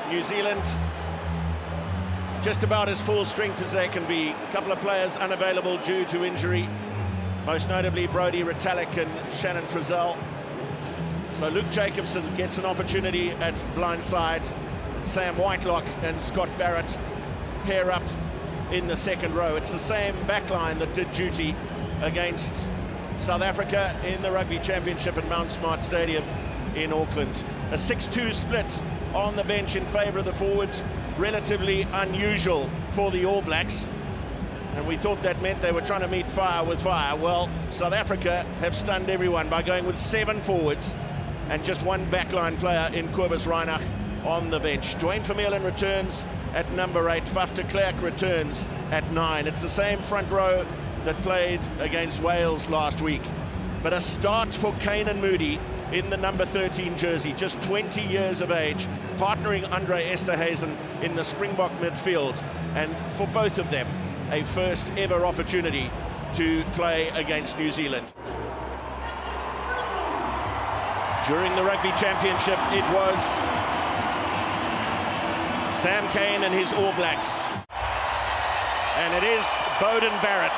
New Zealand just about as full strength as they can be. A couple of players unavailable due to injury, most notably Brodie Retallick and Shannon Frizzell. So Luke Jacobson gets an opportunity at blindside. Sam Whitelock and Scott Barrett pair up in the second row. It's the same backline that did duty against South Africa in the Rugby Championship at Mount Smart Stadium in Auckland. A 6-2 split on the bench in favour of the forwards, relatively unusual for the All Blacks. And we thought that meant they were trying to meet fire with fire. Well, South Africa have stunned everyone by going with 7 forwards and just one backline player in Cobus Reinach on the bench. Dwayne Vermeulen returns at number 8. Faf de Klerk returns at 9. It's the same front row that played against Wales last week. But a start for Kane Moody in the number 13 jersey, just 20 years of age, partnering Andre Esterhuizen in the Springbok midfield. And for both of them, a first ever opportunity to play against New Zealand. During the Rugby Championship, it was Sam Cane and his All Blacks. And it is Beauden Barrett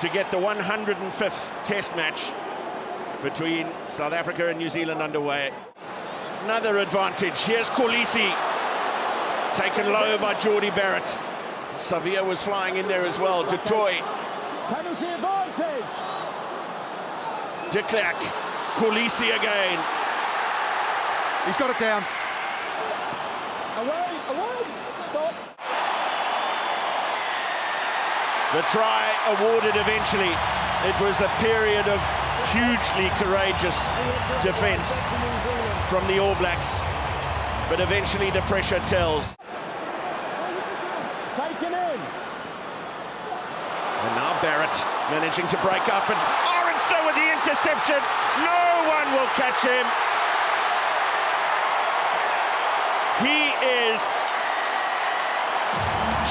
to get the 105th Test match between South Africa and New Zealand underway. Another advantage. Here's Kolisi, taken low by Jordie Barrett. Savia was flying in there as well. Du Toit. Penalty advantage. De Klerk. Kolisi again. He's got it down. Away, away. Stop. The try awarded eventually. It was a period of hugely courageous defence from the All Blacks, but eventually the pressure tells. Taken in. And now Barrett managing to break up, and Orenso with the interception. No one will catch him. He is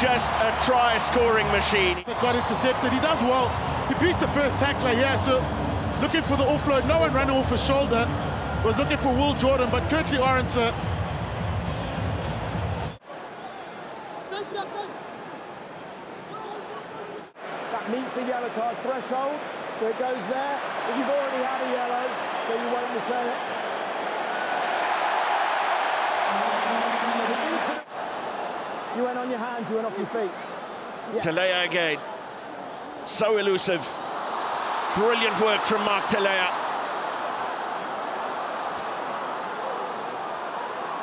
just a try-scoring machine. Got intercepted. He does well. He beats the first tackler here, so looking for the offload. No one ran off his shoulder. Was looking for Will Jordan, but Curtly Orenso. That meets the yellow card threshold, so it goes there. But you've already had a yellow, so you won't return it. You went on your hands, you went off your feet. Yeah. Telea again. So elusive. Brilliant work from Mark Telea.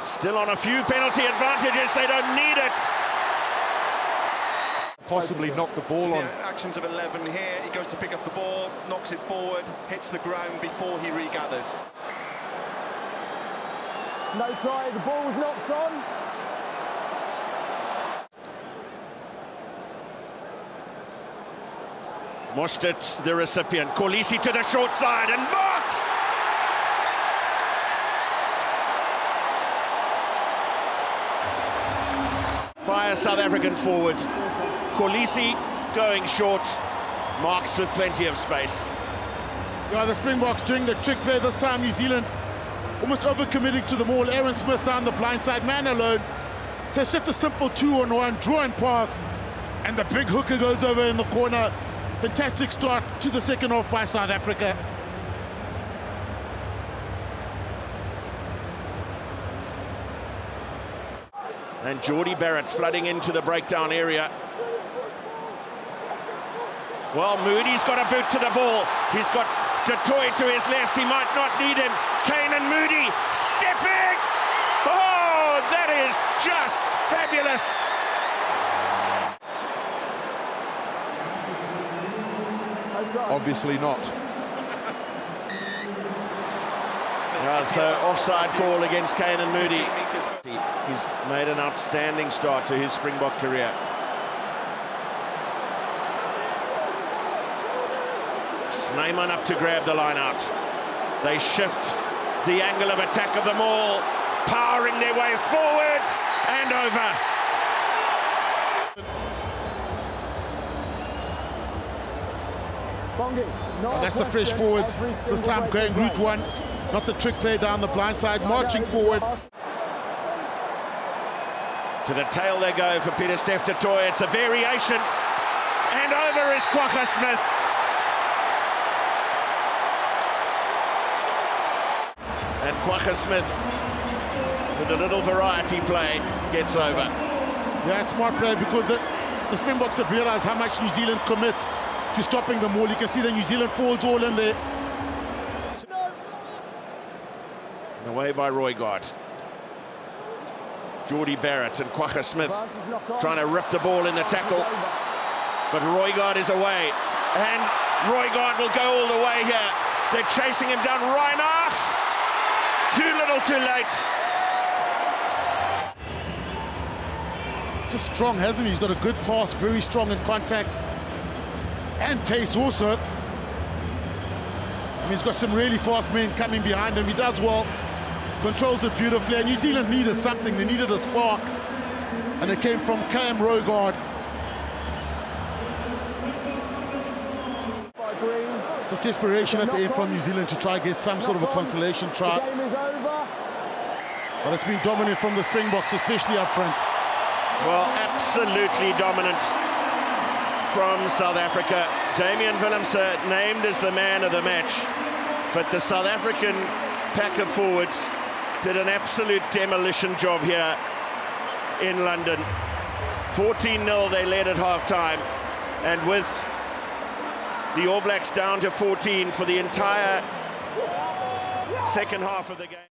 Still on a few penalty advantages. They don't need it. Possibly knocked the ball on. Actions of 11 here. He goes to pick up the ball, knocks it forward, hits the ground before he regathers. No try, the ball's knocked on. Mostert, the recipient. Kolisi to the short side and marked! By a South African forward. Kolisi going short, marks with plenty of space. Yeah, the Springboks doing the trick play this time. New Zealand almost overcommitting to the ball. Aaron Smith down the blindside, man alone. So it's just a simple 2-on-1 draw and pass, and the big hooker goes over in the corner. Fantastic start to the second half by South Africa. And Jordie Barrett flooding into the breakdown area. Well, Moody's got a boot to the ball. He's got Du Toit to his left. He might not need him. Kane Moody stepping. Oh, that is just fabulous. Obviously not. So offside call against Kane Moody. He's made an outstanding start to his Springbok career. Snyman up to grab the line out. They shift the angle of attack of them all, powering their way forward and over. That's the fresh forwards. This time going route one, not the trick play down the blind side, marching forward. To the tail they go for Peter Steph du Toit. It's a variation. And over is Kwagga Smith. And Kwagga Smith, with a little variety play, gets over. Yeah, it's smart play because the Springboks have realised how much New Zealand commit to stopping the maul. You can see the New Zealand forwards all in there. And away by Roygaard. Geordie Barrett and Kwagga Smith trying to rip the ball in the tackle. But Roygaard is away. And Roygaard will go all the way here. They're chasing him down. Reinach! Too little, too late. Just strong, hasn't he? He's got a good pass, very strong in contact. And pace also. I mean, he's got some really fast men coming behind him. He does well, controls it beautifully. And New Zealand needed something. They needed a spark. And it came from Cam Roygaard. Just desperation at the end from New Zealand to try and get some sort of a consolation try. The game is over. But it's been dominant from the Springboks, especially up front. Well, absolutely dominant from South Africa. Damian Willemse named as the man of the match. But the South African pack of forwards did an absolute demolition job here in London. 14-0 they led at half-time. And with the All Blacks down to 14 for the entire second half of the game.